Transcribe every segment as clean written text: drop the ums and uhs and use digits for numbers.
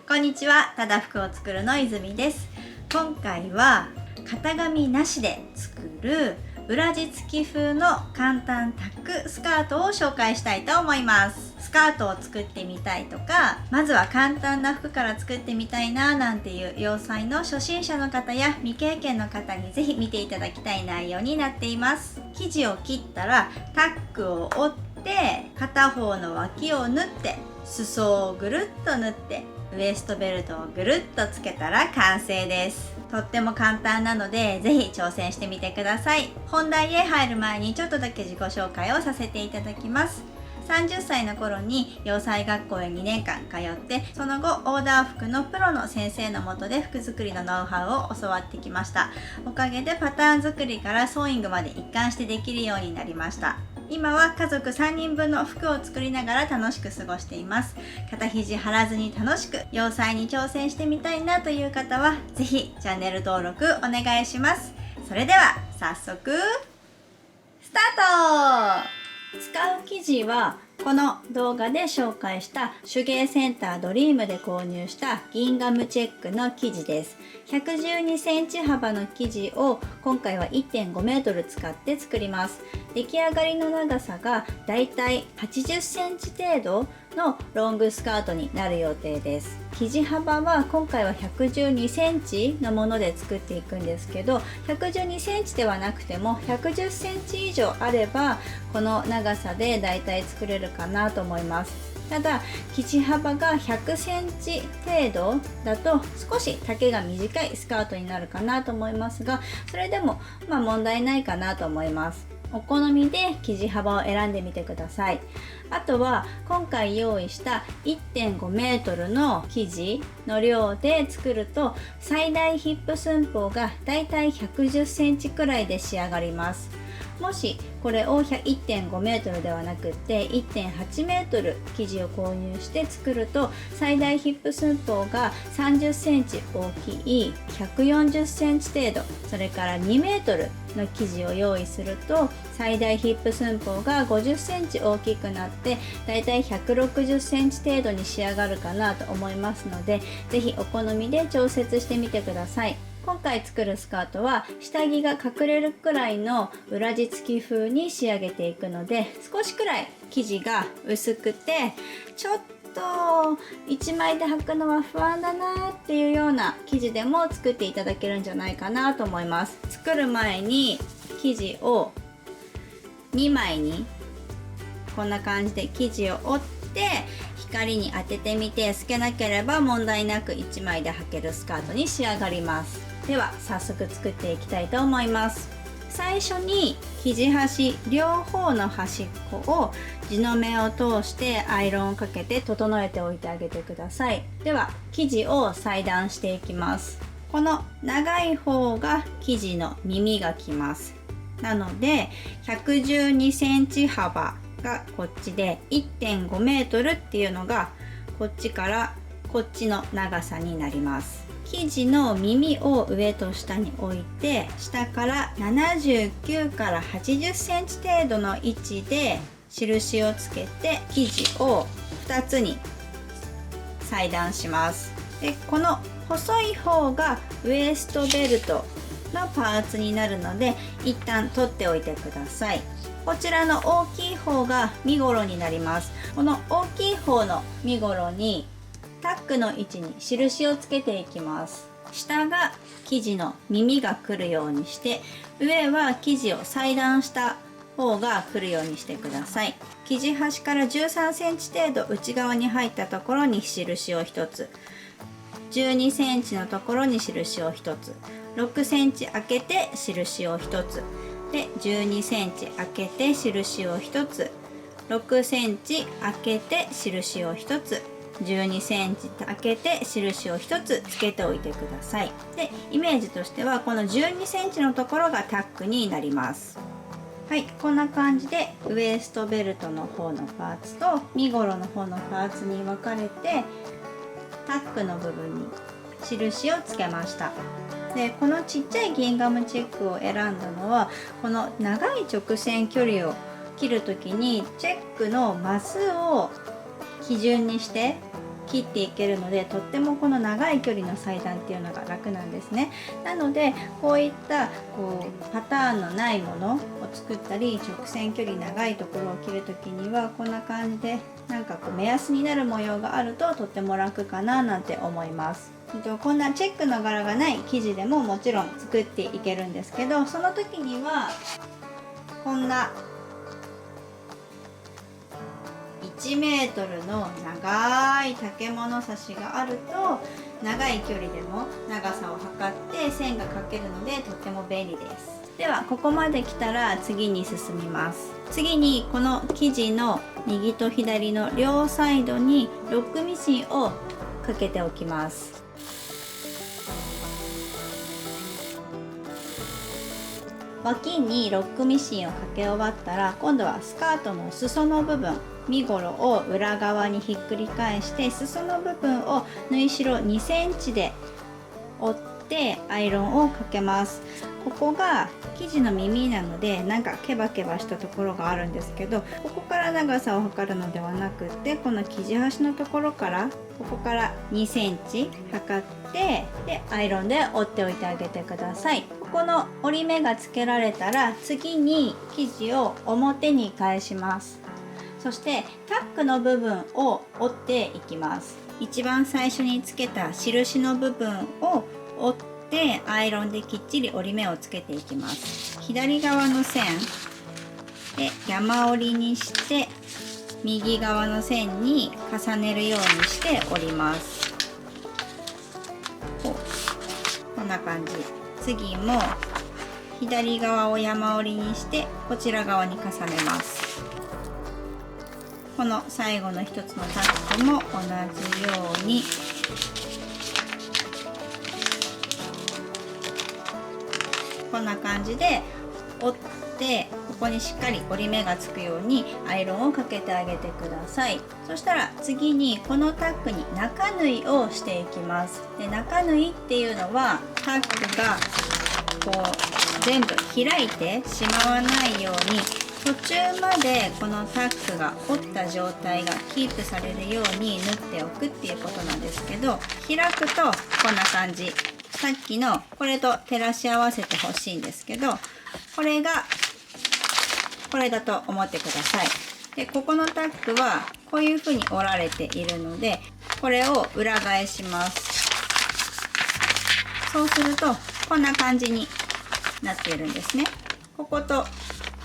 こんにちは、ただ服を作るの泉です。今回は型紙なしで作る裏地付き風の簡単タックスカートを紹介したいと思います。スカートを作ってみたいとか、まずは簡単な服から作ってみたいななんていう洋裁の初心者の方や未経験の方にぜひ見ていただきたい内容になっています。生地を切ったらタックを折って片方の脇を縫って裾をぐるっと縫ってウエストベルトをぐるっとつけたら完成です。とっても簡単なのでぜひ挑戦してみてください。本題へ入る前にちょっとだけ自己紹介をさせていただきます。30歳の頃に洋裁学校へ2年間通って、その後オーダー服のプロの先生の下で服作りのノウハウを教わってきました。おかげでパターン作りからソーイングまで一貫してできるようになりました。今は家族3人分の服を作りながら楽しく過ごしています。肩肘張らずに楽しく洋裁に挑戦してみたいなという方はぜひチャンネル登録お願いします。それでは早速スタート。使う生地はこの動画で紹介した手芸センタードリームで購入したギンガムチェックの生地です。112センチ幅の生地を今回は 1.5 メートル使って作ります。出来上がりの長さがだいたい80センチ程度のロングスカートになる予定です。生地幅は今回は112センチのもので作っていくんですけど、112センチではなくても110センチ以上あればこの長さでだいたい作れるかなと思います。ただ生地幅が100センチ程度だと少し丈が短いスカートになるかなと思いますが、それでも問題ないかなと思います。お好みで生地幅を選んでみてください。あとは今回用意した 1.5 メートルの生地の量で作ると最大ヒップ寸法がだいたい110センチくらいで仕上がります。もしこれを 1.5 メートルではなくって 1.8 メートル生地を購入して作ると最大ヒップ寸法が30センチ大きい140センチ程度、それから2メートルの生地を用意すると最大ヒップ寸法が50センチ大きくなってだいたい160センチ程度に仕上がるかなと思いますので、ぜひお好みで調節してみてください。今回作るスカートは下着が隠れるくらいの裏地付き風に仕上げていくので、少しくらい生地が薄くてちょっと1枚で履くのは不安だなっていうような生地でも作っていただけるんじゃないかなと思います。作る前に生地を2枚にこんな感じで生地を折って光に当ててみて、透けなければ問題なく1枚で履けるスカートに仕上がります。では早速作っていきたいと思います。最初に生地端両方の端っこを地の目を通してアイロンをかけて整えておいてあげてください。では生地を裁断していきます。この長い方が生地の耳がきます。なので112センチ幅がこっちで 1.5 メートルっていうのがこっちからこっちの長さになります。生地の耳を上と下に置いて下から79から80センチ程度の位置で印をつけて生地を2つに裁断します。でこの細い方がウエストベルトのパーツになるので一旦取っておいてください。こちらの大きい方が身ごろになります。この大きい方の身ごろにタックの位置に印をつけていきます。下が生地の耳が来るようにして、上は生地を裁断した方が来るようにしてください。生地端から13センチ程度内側に入ったところに印を1つ、12センチのところに印を1つ、6センチ開けて印を1つで12センチ開けて印を1つ、6センチ開けて印を1つ、12センチ開けて印を1つつけておいてください。でイメージとしてはこの12センチのところがタックになります。はい、こんな感じでウエストベルトの方のパーツと身ごろの方のパーツに分かれてタックの部分に印をつけました。でこのちっちゃいギンガムチェックを選んだのはこの長い直線距離を切る時にチェックのマスを基準にして切っていけるので、とってもこの長い距離の裁断っていうのが楽なんですね。なのでこういったパターンのないものを作ったり、直線距離長いところを切る時にはこんな感じで目安になる模様があるととっても楽かななんて思います。こんなチェックの柄がない生地でももちろん作っていけるんですけど、その時にはこんな1メートルの長い竹物差しがあると、長い距離でも長さを測って線が描けるのでとっても便利です。ではここまで来たら次に進みます。次にこの生地の右と左の両サイドにロックミシンをかけておきます。脇にロックミシンをかけ終わったら、今度はスカートの裾の部分、身ごろを裏側にひっくり返して、裾の部分を縫い代2センチで折ってアイロンをかけます。ここが生地の耳なのでケバケバしたところがあるんですけど、ここから長さを測るのではなくって、この生地端のところからここから2センチ測って、でアイロンで折っておいてあげてください。ここの折り目がつけられたら、次に生地を表に返します。そしてタックの部分を折っていきます。一番最初につけた印の部分を折ってアイロンできっちり折り目をつけていきます。左側の線で山折りにして右側の線に重ねるようにして折ります。こんな感じ。次も左側を山折りにしてこちら側に重ねます。この最後の一つのタックも同じようにこんな感じで折って、ここにしっかり折り目がつくようにアイロンをかけてあげてください。そしたら次にこのタックに中縫いをしていきます。で、中縫いっていうのはタックが全部開いてしまわないように、途中までこのタックが折った状態がキープされるように縫っておくっていうことなんですけど、開くとこんな感じ。さっきのこれと照らし合わせてほしいんですけど、これがこれだと思ってください。で、ここのタックはこういう風に折られているので、これを裏返します。そうするとこんな感じになっているんですね。ここと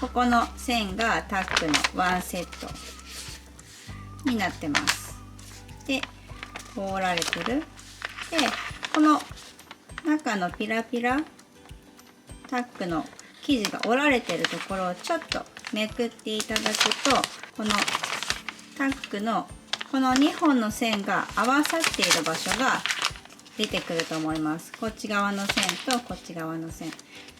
ここの線がタックのワンセットになってます。で、こう折られてる。で、この中のピラピラタックの生地が折られてるところをちょっとめくっていただくと、このタックのこの2本の線が合わさっている場所が出てくると思います。こっち側の線とこっち側の線、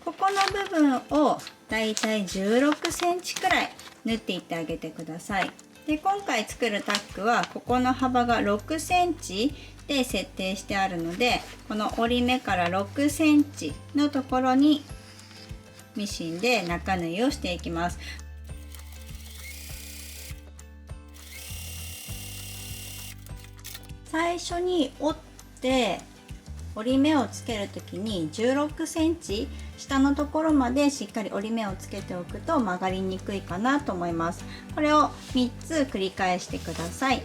ここの部分をだいたい16センチくらい縫っていってあげてください。で、今回作るタックはここの幅が6センチで設定してあるので、この折り目から6センチのところにミシンで中縫いをしていきます。最初に折って折り目をつけるときに16センチ下のところまでしっかり折り目をつけておくと曲がりにくいかなと思います。これを3つ繰り返してください。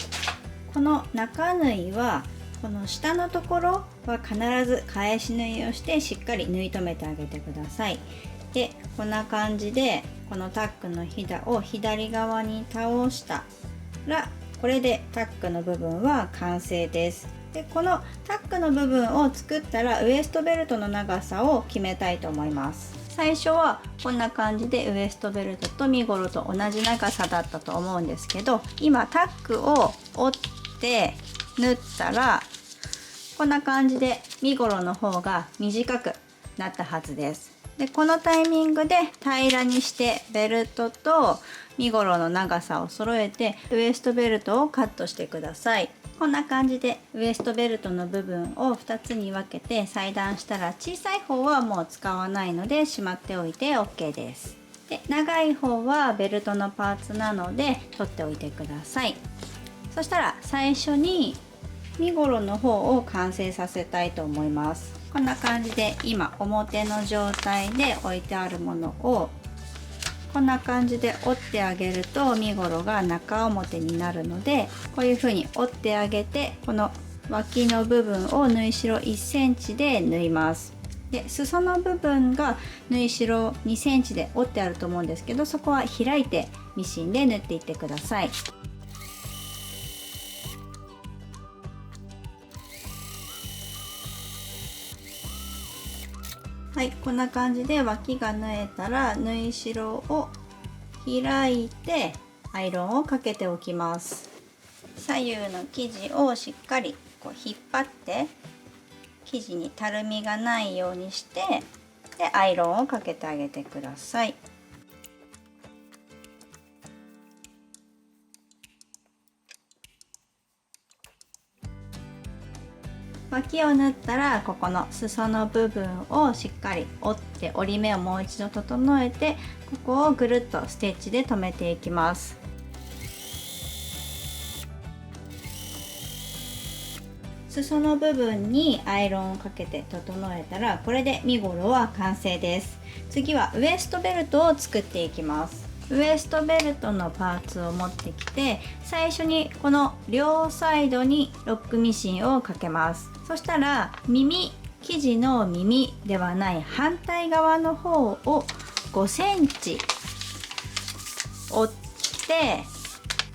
この中縫いはこの下のところは必ず返し縫いをしてしっかり縫い留めてあげてください。で、こんな感じでこのタックのひだを左側に倒したら、これでタックの部分は完成です。で、このタックの部分を作ったらウエストベルトの長さを決めたいと思います。最初はこんな感じでウエストベルトと身ごろと同じ長さだったと思うんですけど、今タックを折って縫ったらこんな感じで身ごろの方が短くなったはずです。で、このタイミングで平らにしてベルトと身ごろの長さを揃えてウエストベルトをカットしてください。こんな感じでウエストベルトの部分を2つに分けて裁断したら、小さい方はもう使わないのでしまっておいて OK です。で、長い方はベルトのパーツなので取っておいてください。そしたら最初に身ごろの方を完成させたいと思います。こんな感じで今表の状態で置いてあるものをこんな感じで折ってあげると身ごろが中表になるので、こういう風に折ってあげて、この脇の部分を縫い代1センチで縫います。で裾の部分が縫い代2センチで折ってあると思うんですけど、そこは開いてミシンで縫っていってください。はい、こんな感じで脇が縫えたら縫い代を開いてアイロンをかけておきます。左右の生地をしっかりこう引っ張って生地にたるみがないようにしてでアイロンをかけてあげてください。脇を縫ったらここの裾の部分をしっかり折って折り目をもう一度整えて、ここをぐるっとステッチで留めていきます。裾の部分にアイロンをかけて整えたらこれで身ごろは完成です。次はウエストベルトを作っていきます。ウエストベルトのパーツを持ってきて、最初にこの両サイドにロックミシンをかけます。そしたら生地の耳ではない反対側の方を5センチ折って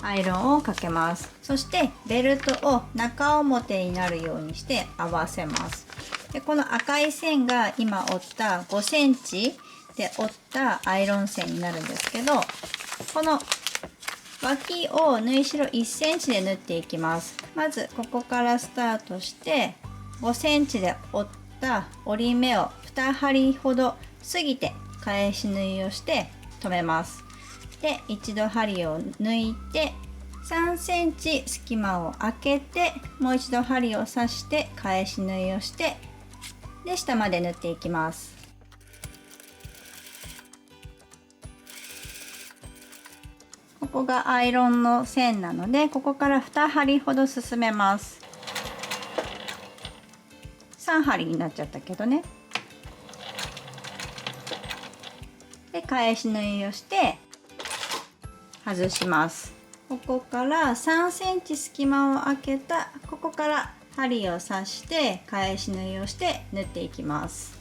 アイロンをかけます。そしてベルトを中表になるようにして合わせます。でこの赤い線が今折った5センチで折ったアイロン線になるんですけど、この脇を縫い代1センチで縫っていきます。まずここからスタートして5センチで折った折り目を2針ほど過ぎて返し縫いをして留めます。で一度針を抜いて3センチ隙間を空けてもう一度針を刺して返し縫いをしてで下まで縫っていきます。ここがアイロンの線なのでここから2針ほど進めます。3針になっちゃったけどね。で返し縫いをして外します。ここから3センチ隙間を空けたここから針を刺して返し縫いをして縫っていきます。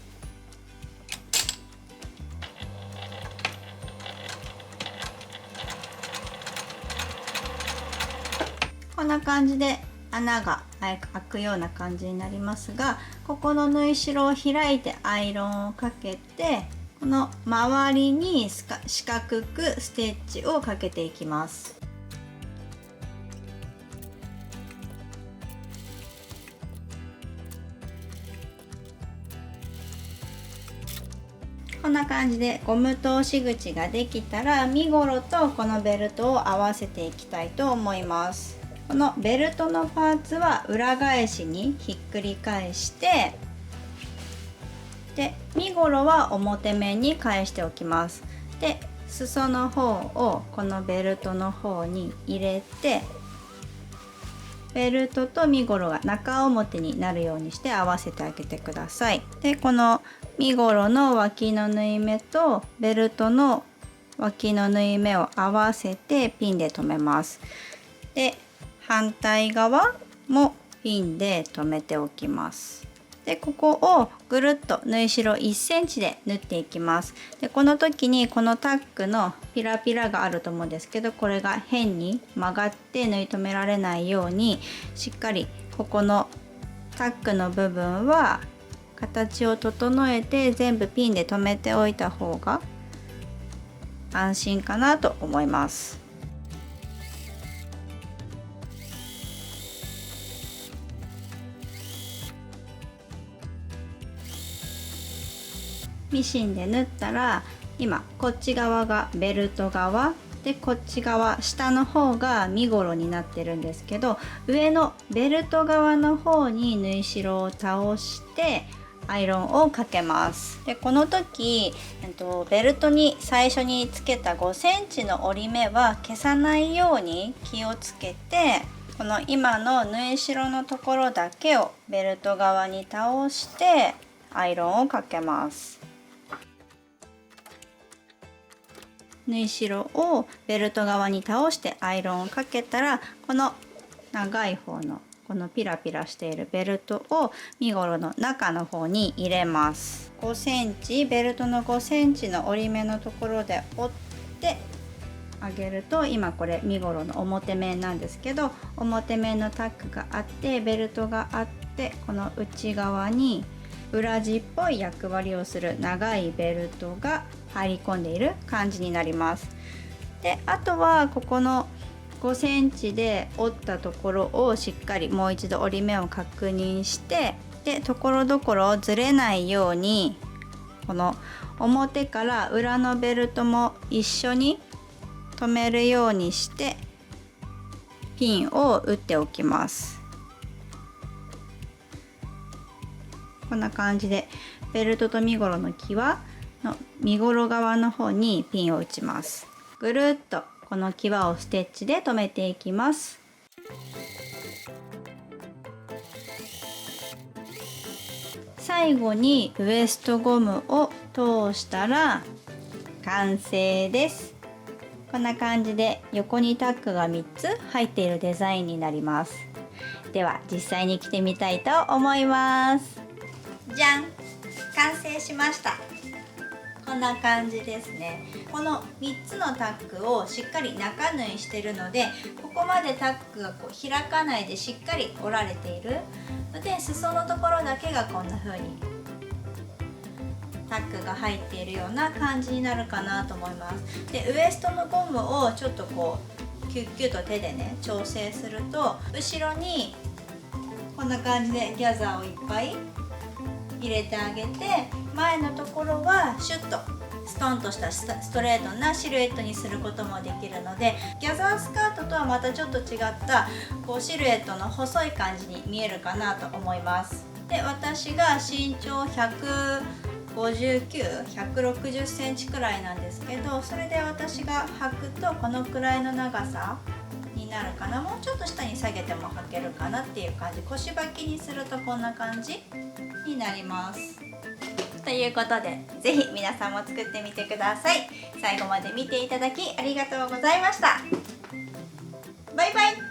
こんな感じで穴が開くような感じになりますが、ここの縫い代を開いてアイロンをかけてこの周りに四角くステッチをかけていきます。こんな感じでゴム通し口ができたら身ごろとこのベルトを合わせていきたいと思います。このベルトのパーツは裏返しにひっくり返してで身ごろは表面に返しておきます。で裾の方をこのベルトの方に入れてベルトと身ごろが中表になるようにして合わせてあげてください。でこの身ごろの脇の縫い目とベルトの脇の縫い目を合わせてピンで留めます。で反対側もピンで留めておきます。でここをぐるっと縫い代1センチで縫っていきます。でこの時にこのタックのピラピラがあると思うんですけど、これが変に曲がって縫い留められないようにしっかりここのタックの部分は形を整えて全部ピンで留めておいた方が安心かなと思います。ミシンで縫ったら今こっち側がベルト側でこっち側下の方が身ごろになってるんですけど、上のベルト側の方に縫い代を倒してアイロンをかけます。でこの時、ベルトに最初につけた5センチの折り目は消さないように気をつけてこの今の縫い代のところだけをベルト側に倒してアイロンをかけます。縫い代をベルト側に倒してアイロンをかけたら、この長い方のこのピラピラしているベルトを身ごろの中の方に入れます。5センチ、ベルトの5センチの折り目のところで折ってあげると、今これ身ごろの表面なんですけど、表面のタックがあってベルトがあって、この内側に裏地っぽい役割をする長いベルトが入り込んでいる感じになります。で、あとはここの5センチで折ったところをしっかりもう一度折り目を確認して、でところどころずれないように、この表から裏のベルトも一緒に留めるようにしてピンを打っておきます。こんな感じでベルトと身ごろの際の身ごろ側の方にピンを打ちます。ぐるっとこの際をステッチで留めていきます。最後にウエストゴムを通したら完成です。こんな感じで横にタックが3つ入っているデザインになります。では実際に着てみたいと思います。じゃん、完成しました。こんな感じですね。この3つのタックをしっかり中縫いしてるので、ここまでタックがこう開かないでしっかり折られているので、裾のところだけがこんな風にタックが入っているような感じになるかなと思います。で、ウエストのゴムをちょっとこうキュッキュッと手でね調整すると、後ろにこんな感じでギャザーをいっぱい入れてあげて、前のところはシュッとストンとしたストレートなシルエットにすることもできるので、ギャザースカートとはまたちょっと違ったこうシルエットの細い感じに見えるかなと思います。で、私が身長159、160センチくらいなんですけど、それで私が履くとこのくらいの長さになるかな。もうちょっと下に下げても履けるかなっていう感じ。腰履きにするとこんな感じになります。ということで、ぜひ皆さんも作ってみてください。最後まで見ていただきありがとうございました。バイバイ。